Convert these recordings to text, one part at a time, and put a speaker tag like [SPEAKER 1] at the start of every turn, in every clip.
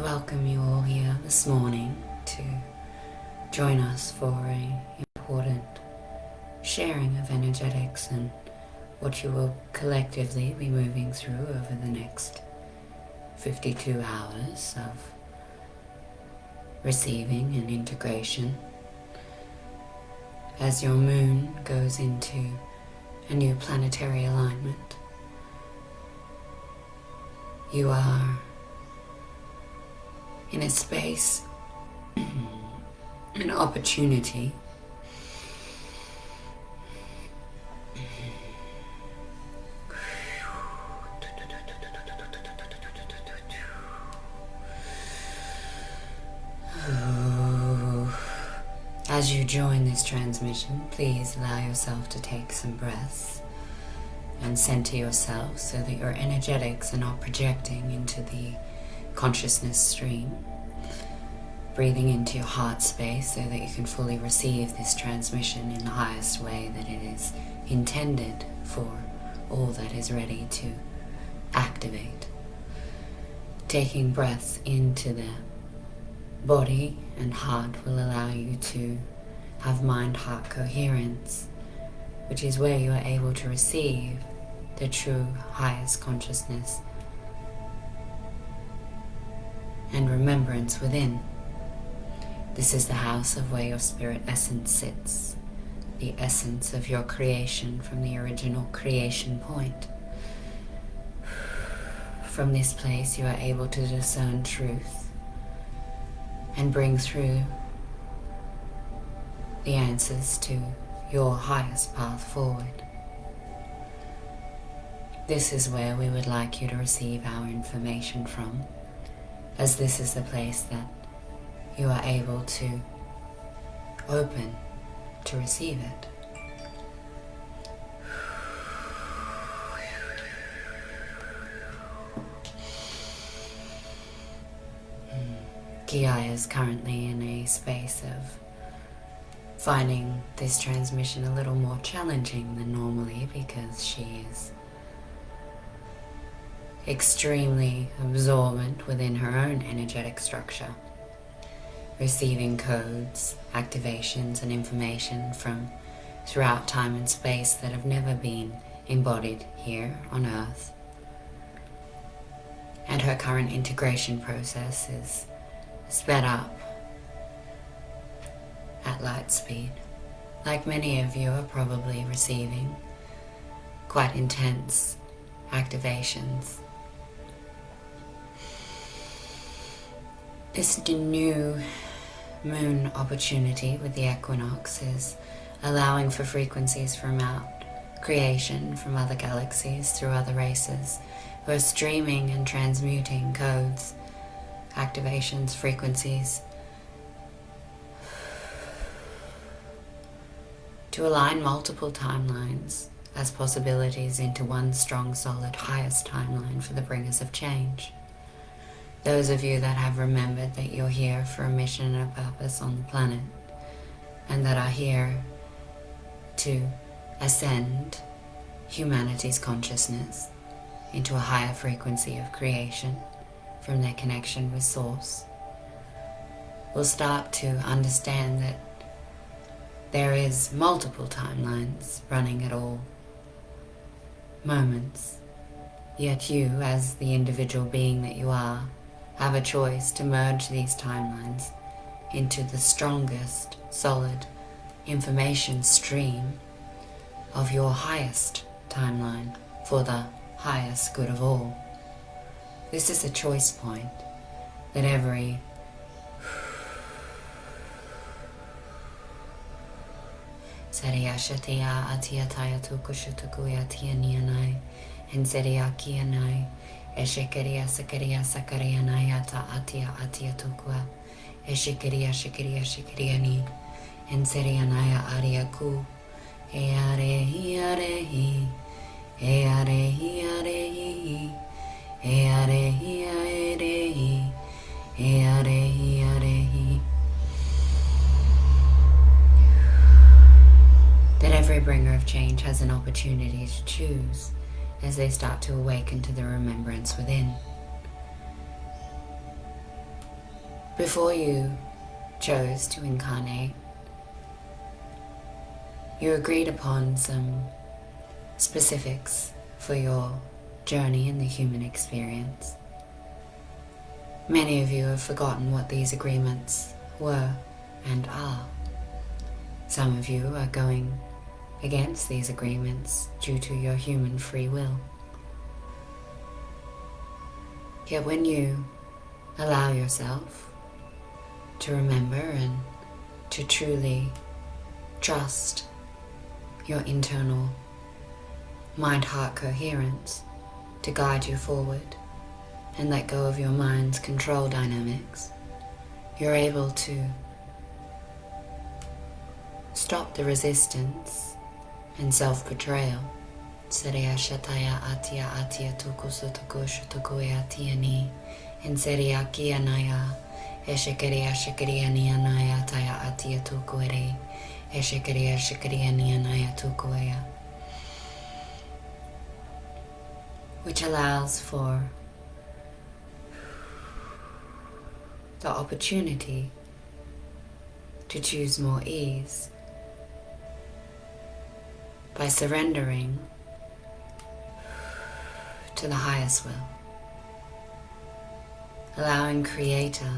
[SPEAKER 1] welcome you all here this morning to join us for an important sharing of energetics and what you will collectively be moving through over the next 52 hours of receiving and integration as your moon goes into a new planetary alignment. You are in a space, an opportunity as you join this transmission. Please allow yourself to take some breaths and center yourself so that your energetics are not projecting into the consciousness stream. Breathing into your heart space so that you can fully receive this transmission in the highest way that it is intended for all that is ready to activate. Taking breaths into the body and heart will allow you to have mind-heart coherence, which is where you are able to receive the true highest consciousness and remembrance within. This is the house of where your spirit essence sits, the essence of your creation from the original creation point. From this place you are able to discern truth and bring through the answers to your highest path forward. This is where we would like you to receive our information from, as this is the place that you are able to open to receive it. Gia is currently in a space of finding this transmission a little more challenging than normally because she is extremely absorbent within her own energetic structure, receiving codes, activations, and information from throughout time and space that have never been embodied here on Earth. And her current integration process is sped up at light speed. Like many of you are probably receiving quite intense activations. This new moon opportunity with the equinox is allowing for frequencies from out creation, from other galaxies, through other races, who are streaming and transmuting codes, activations, frequencies, to align multiple timelines as possibilities into one strong, solid, highest timeline for the bringers of change. Those of you that have remembered that you're here for a mission and a purpose on the planet, and that are here to ascend humanity's consciousness into a higher frequency of creation from their connection with Source, will start to understand that there is multiple timelines running at all moments, yet you, as the individual being that you are, have a choice to merge these timelines into the strongest, solid information stream of your highest timeline for the highest good of all. This is a choice point that every Sariyashatia Atiataya Tukushutukuya Tianianai and Seriakianai Eshikeria Sakaria Sakarianayata Atia Atiatukua Eshikeria Shikeria Shikiriani and Serianaya Ariaku Earehi Arehi Earehi Arehi Earehi Arehi Earehi Arehi. That every bringer of change has an opportunity to choose as they start to awaken to the remembrance within. Before you chose to incarnate, you agreed upon some specifics for your journey in the human experience. Many of you have forgotten what these agreements were and are. Some of you are going against these agreements due to your human free will. Yet when you allow yourself to remember and to truly trust your internal mind-heart coherence to guide you forward and let go of your mind's control dynamics, you're able to stop the resistance and self-betrayal. Seria shataya atia atia tukusutuku shutuku atia ni and seria kianaya eshekeria shekeria nianaya taya atia tukuere eshekeria shekeria nianaya tukuea, which allows for the opportunity to choose more ease by surrendering to the highest will, allowing Creator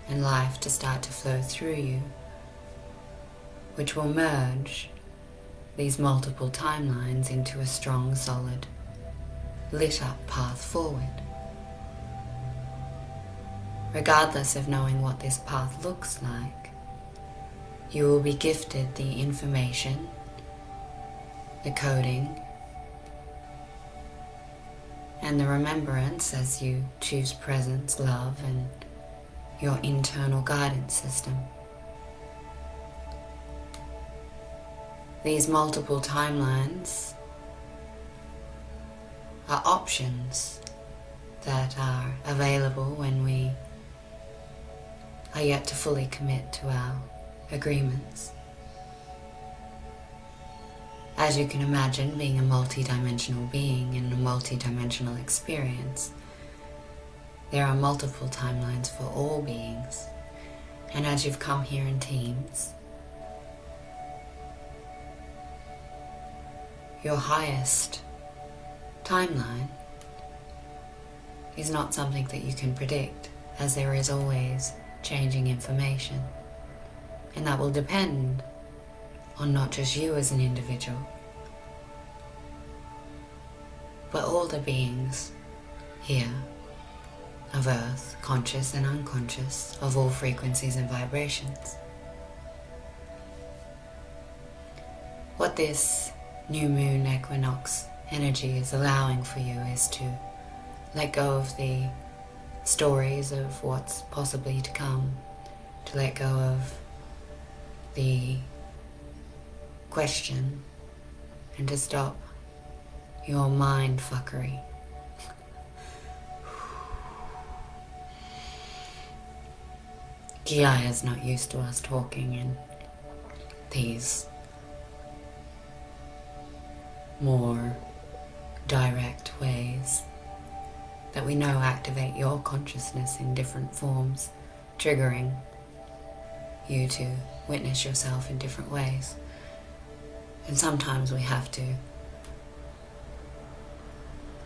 [SPEAKER 1] and life to start to flow through you, which will merge these multiple timelines into a strong, solid, lit up path forward. Regardless of knowing what this path looks like, you will be gifted the information, the coding, and the remembrance as you choose presence, love, and your internal guidance system. These multiple timelines are options that are available when we are yet to fully commit to our agreements. As you can imagine, being a multi-dimensional being in a multi-dimensional experience, there are multiple timelines for all beings. And as you've come here in teams, your highest timeline is not something that you can predict, as there is always changing information. And that will depend on not just you as an individual, but all the beings here of Earth, conscious and unconscious, of all frequencies and vibrations. What this new moon equinox energy is allowing for you is to let go of the stories of what's possibly to come, to let go of the question, and to stop your mind fuckery. Gaia is not used to us talking in these more direct ways that we know activate your consciousness in different forms, triggering you to witness yourself in different ways. And sometimes we have to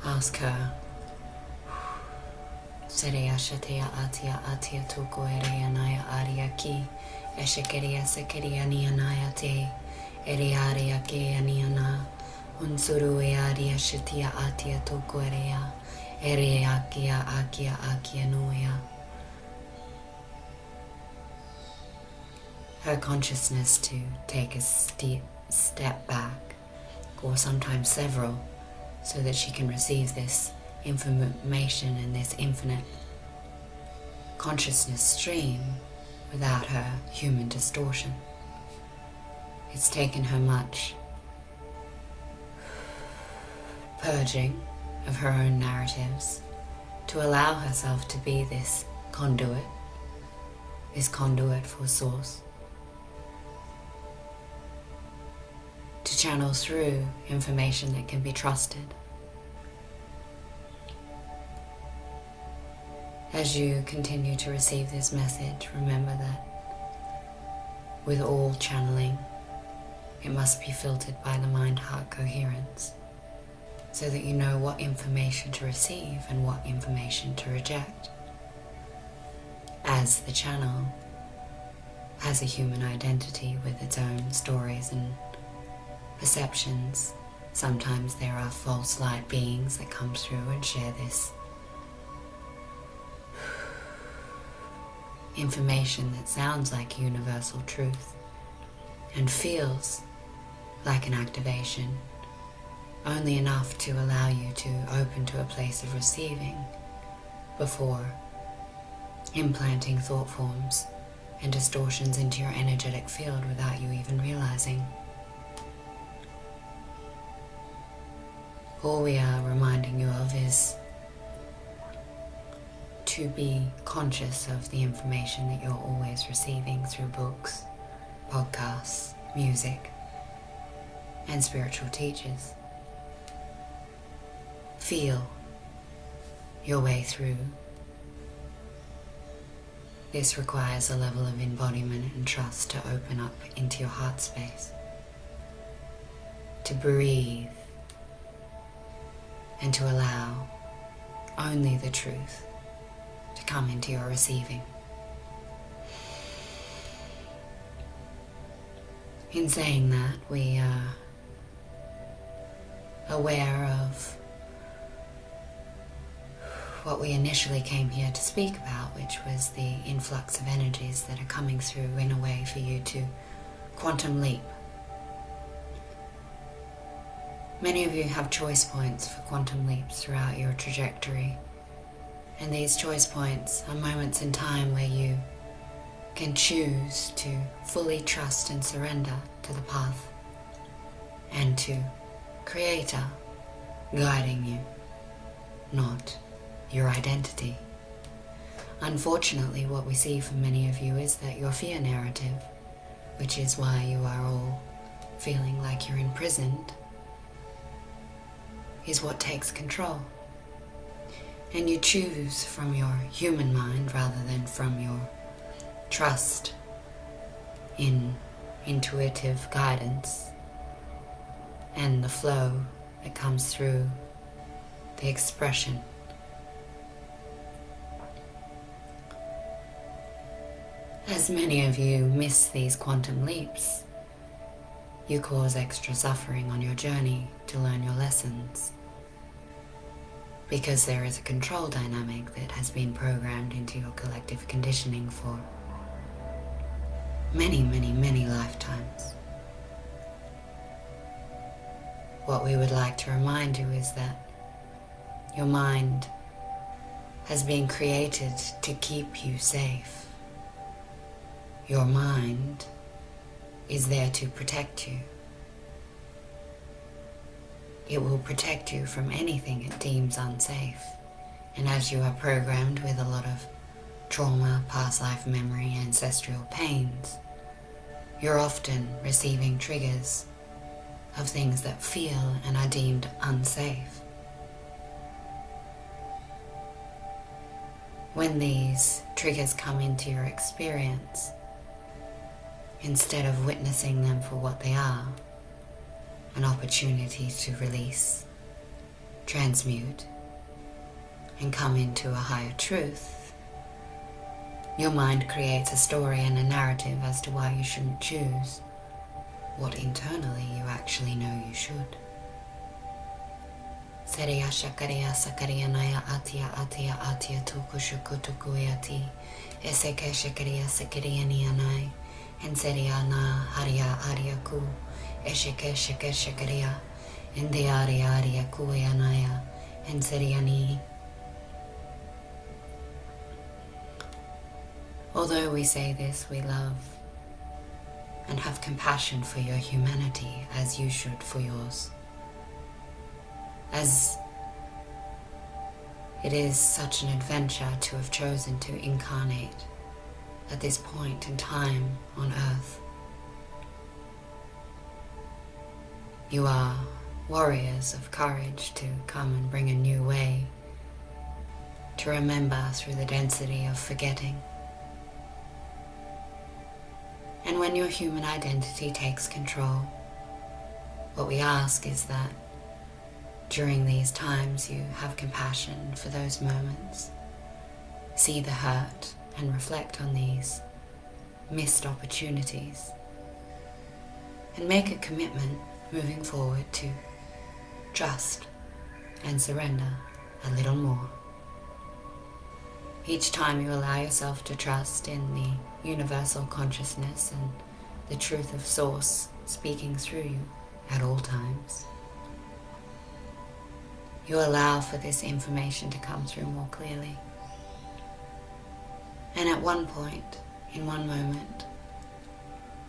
[SPEAKER 1] ask her, Seria shatea atia atia tuko erea naya aria ki, eshekeria sekeria nianaya te, erearia ke aniana, unsuru earia shatia atia tuko erea, erea kia akia akia noya. Her consciousness to take a step back, or sometimes several, so that she can receive this information and this infinite consciousness stream without her human distortion. It's taken her much purging of her own narratives to allow herself to be this conduit for Source, to channel through information that can be trusted. As you continue to receive this message, remember that with all channeling, it must be filtered by the mind-heart coherence, so that you know what information to receive and what information to reject. As the channel has a human identity with its own stories and perceptions, sometimes there are false light beings that come through and share this information that sounds like universal truth and feels like an activation, only enough to allow you to open to a place of receiving before implanting thought forms and distortions into your energetic field without you even realizing. All we are reminding you of is to be conscious of the information that you're always receiving through books, podcasts, music, and spiritual teachers. Feel your way through. This requires a level of embodiment and trust to open up into your heart space, to breathe, and to allow only the truth to come into your receiving. In saying that, we are aware of what we initially came here to speak about, which was the influx of energies that are coming through in a way for you to quantum leap. Many of you have choice points for quantum leaps throughout your trajectory, and these choice points are moments in time where you can choose to fully trust and surrender to the path and to Creator guiding you, not your identity. Unfortunately, what we see from many of you is that your fear narrative, which is why you are all feeling like you're imprisoned, is what takes control. And you choose from your human mind rather than from your trust in intuitive guidance and the flow that comes through the expression. As many of you miss these quantum leaps, you cause extra suffering on your journey to learn your lessons, because there is a control dynamic that has been programmed into your collective conditioning for many, many, many lifetimes. What we would like to remind you is that your mind has been created to keep you safe. Your mind is there to protect you. It will protect you from anything it deems unsafe. And as you are programmed with a lot of trauma, past life memory, ancestral pains, you're often receiving triggers of things that feel and are deemed unsafe. When these triggers come into your experience, instead of witnessing them for what they are, an opportunity to release, transmute, and come into a higher truth, your mind creates a story and a narrative as to why you shouldn't choose what internally you actually know you should. Seria shakaria sakaria naya atia atia atia tukushuku tukuyati eseke shakaria sakaria nianai and seria na haria aria ku esheke sheke shakaria and the aria aria kuyanaya and seria ni. Although we say this, we love and have compassion for your humanity as you should for yours. As it is such an adventure to have chosen to incarnate at this point in time on Earth. You are warriors of courage to come and bring a new way to remember through the density of forgetting. And when your human identity takes control, what we ask is that during these times you have compassion for those moments, see the hurt and reflect on these missed opportunities, and make a commitment moving forward to trust and surrender a little more. Each time you allow yourself to trust in the universal consciousness and the truth of Source speaking through you at all times, you allow for this information to come through more clearly. And at one point, in one moment,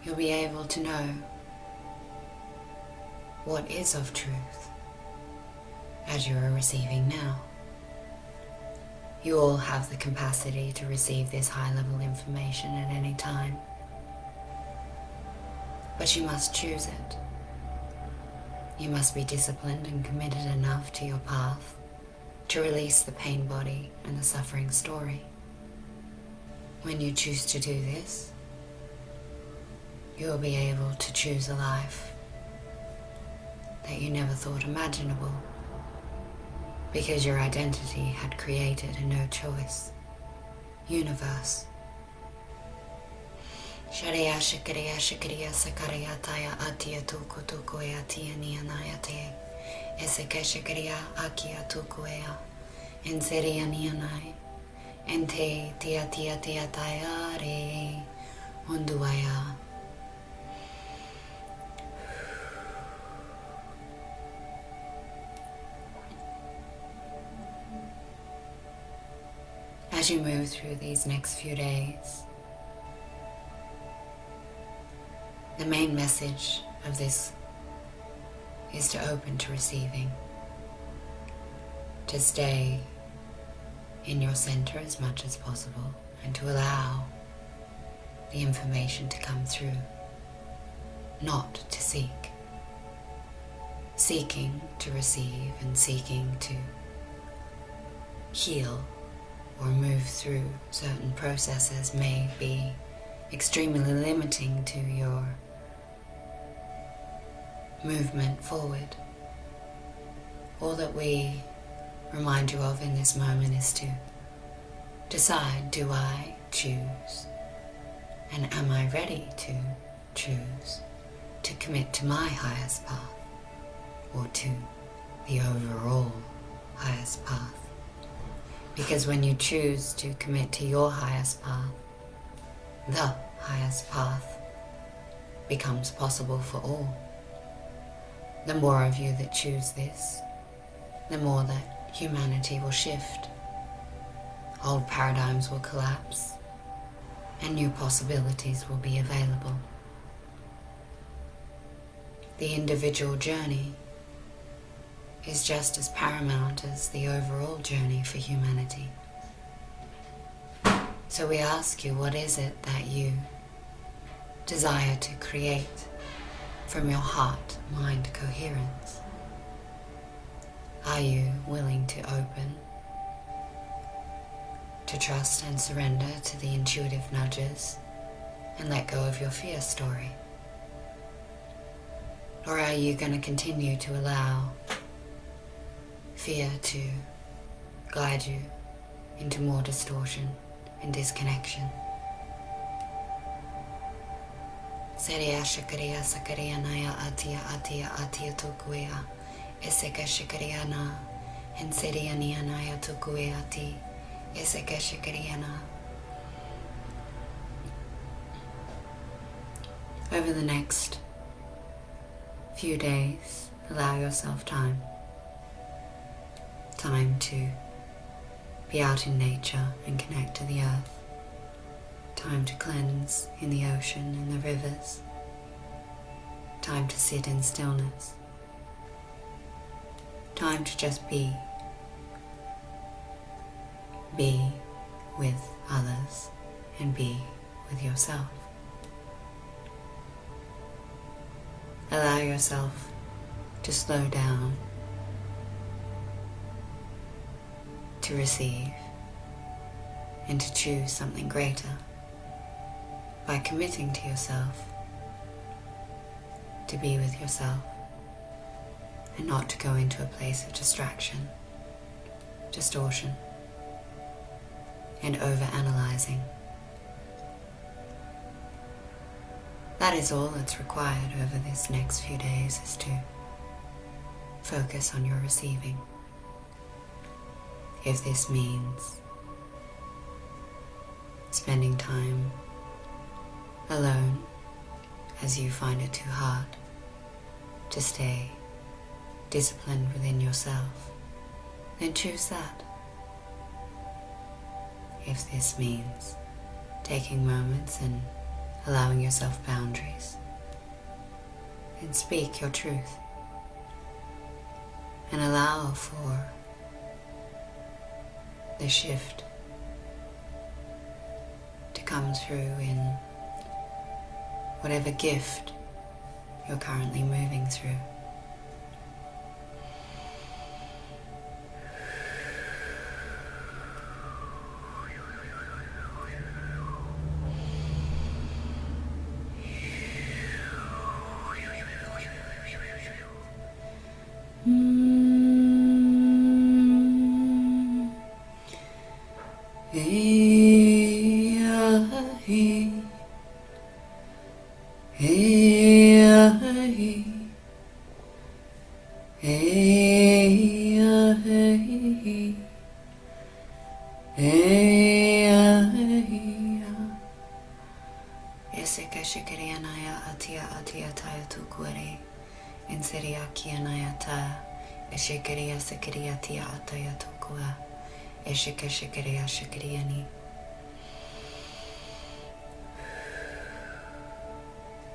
[SPEAKER 1] you'll be able to know what is of truth as you are receiving now. You all have the capacity to receive this high-level information at any time, but you must choose it. You must be disciplined and committed enough to your path to release the pain body and the suffering story. When you choose to do this, you will be able to choose a life that you never thought imaginable, because your identity had created a no choice universe. Shariya shikariya shikariya sakariya taya atiya tuku tukuya tia niyanaya te eseke shikariya akiya tukuya enseriya niyanai ente tia tia tia taya re unduaya. As you move through these next few days, the main message of this is to open to receiving, to stay in your center as much as possible, and to allow the information to come through, not to seek. Seeking to receive and seeking to heal or move through certain processes may be extremely limiting to your movement forward. All that we remind you of in this moment is to decide, do I choose? And am I ready to choose to commit to my highest path, or to the overall highest path? Because when you choose to commit to your highest path, the highest path becomes possible for all. The more of you that choose this, the more that humanity will shift. Old paradigms will collapse, and new possibilities will be available. The individual journey is just as paramount as the overall journey for humanity. So we ask you, what is it that you desire to create from your heart-mind coherence? Are you willing to open, to trust and surrender to the intuitive nudges and let go of your fear story? Or are you going to continue to allow fear to guide you into more distortion and disconnection? Seriya shikariya sakariya naya atiya atiya atiya tukuya eseka shikariya na enseriya niya naya tukuya ati eseka shikariya na. Over the next few days, allow yourself time to be out in nature and connect to the earth, time to cleanse in the ocean and the rivers, time to sit in stillness, time to just be with others and be with yourself. Allow yourself to slow down, to receive and to choose something greater by committing to yourself to be with yourself and not to go into a place of distraction, distortion, and over-analyzing. That is all that's required over this next few days, is to focus on your receiving. If this means spending time alone as you find it too hard to stay disciplined within yourself, then choose that. If this means taking moments and allowing yourself boundaries, then speak your truth and allow for the shift to come through in whatever gift you're currently moving through.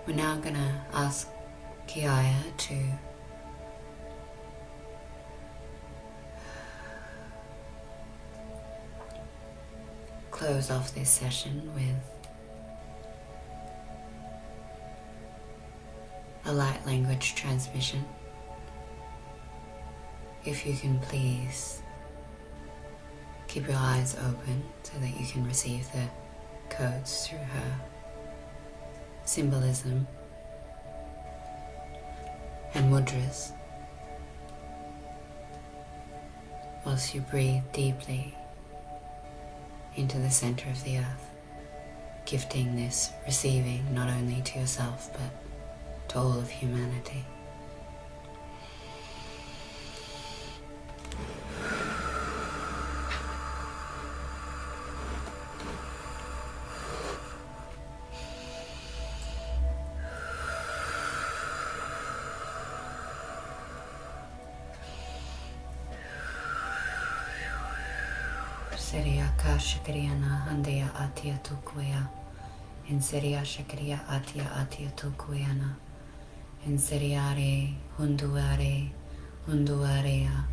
[SPEAKER 1] We're now going to ask Kiaya to close off this session with a light language transmission. If you can please keep your eyes open so that you can receive the codes through her symbolism and mudras, whilst you breathe deeply into the center of the earth, gifting this receiving not only to yourself but to all of humanity. Seria ka shakriana handeya atia tukuya. In seria shakriya atia tukuyana. In seriare hunduare hunduarea.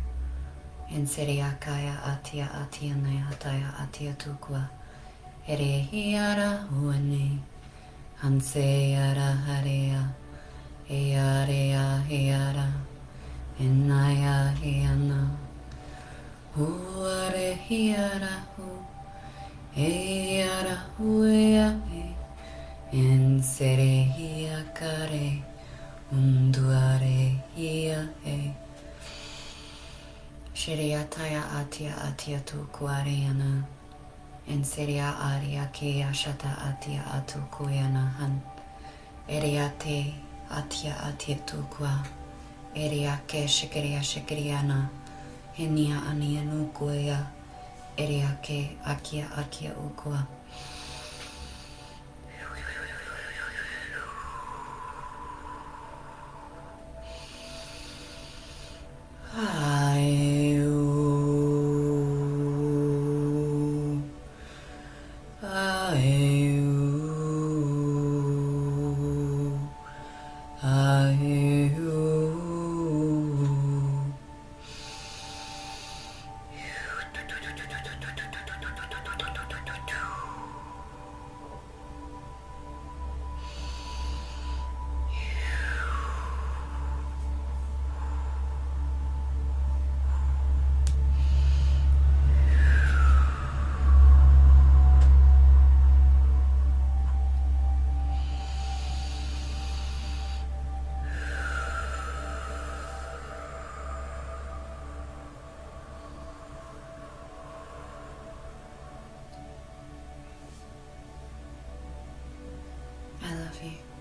[SPEAKER 1] In seria kaya atia naya hataya atia tukwa. Ere hiara huane. Hanseyara harea. Earea heara. Enaya heana. Huare hiara hu, eara huea e, en sere hia kare, unduare hia e. Shiriataya atia tu kuareana, en seria aria ke ashata atia atu kuiana han. Eriate atia tu kua, eria ke shikiriana. Henia ania nukuea, eria ke akia ukua. I love you.